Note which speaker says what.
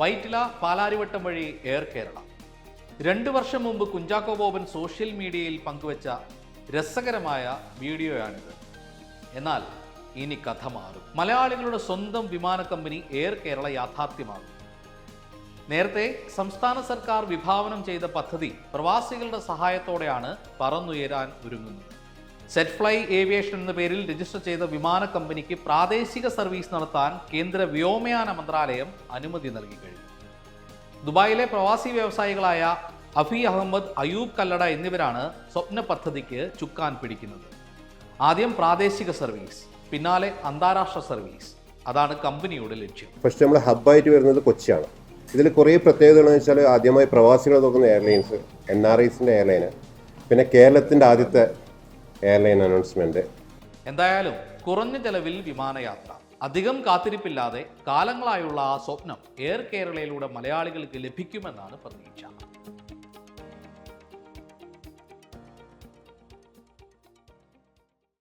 Speaker 1: വൈറ്റില പാലാരിവട്ടം വഴി എയർ കേരള. 2 വർഷം മുമ്പ് കുഞ്ചാക്കോ ബോബൻ സോഷ്യൽ മീഡിയയിൽ പങ്കുവച്ച രസകരമായ വീഡിയോയാണിത്. എന്നാൽ ഇനി കഥ മാറും. മലയാളികളുടെ സ്വന്തം വിമാന കമ്പനി എയർ കേരള യാഥാർത്ഥ്യമാകും. നേരത്തെ സംസ്ഥാന സർക്കാർ വിഭാവനം ചെയ്ത പദ്ധതി പ്രവാസികളുടെ സഹായത്തോടെയാണ് പറന്നുയരാൻ ഒരുങ്ങുന്നത്. സെറ്റ് ഫ്ലൈ ഏവിയേഷൻ എന്ന പേരിൽ രജിസ്റ്റർ ചെയ്ത വിമാന കമ്പനിക്ക് പ്രാദേശിക സർവീസ് നടത്താൻ കേന്ദ്ര വ്യോമയാന മന്ത്രാലയം അനുമതി നൽകി കഴിഞ്ഞു. ദുബായിലെ പ്രവാസി വ്യവസായികളായ അഫി അഹമ്മദ്, അയൂബ് കല്ലട എന്നിവരാണ് സ്വപ്ന പദ്ധതിക്ക് ചുക്കാൻ പിടിക്കുന്നത്. ആദ്യം പ്രാദേശിക സർവീസ്, പിന്നാലെ അന്താരാഷ്ട്ര സർവീസ്. അതാണ് കമ്പനിയുടെ ലക്ഷ്യം.
Speaker 2: ഫസ്റ്റ് നമ്മൾ ഹബ്ബായിട്ട് വരുന്നത് കൊച്ചിയാണ്. ഇതിൽ കുറേ പ്രത്യേകതകളെന്ന് വെച്ചാൽ ആദ്യമായി പ്രവാസികളെ നോക്കുന്ന എയർലൈൻസ്, NRIസിൻ്റെ എയർലൈന്, പിന്നെ കേരളത്തിൻ്റെ ആദ്യത്തെ എയർലൈൻ അനൗൺസ്മെന്റ്.
Speaker 1: എന്തായാലും കുറഞ്ഞ ചെലവിൽ വിമാനയാത്ര, അധികം കാത്തിരിപ്പില്ലാതെ കാലങ്ങളായുള്ള ആ സ്വപ്നം എയർ കേരളയിലൂടെ മലയാളികൾക്ക് ലഭിക്കുമെന്നാണ് പ്രതീക്ഷ.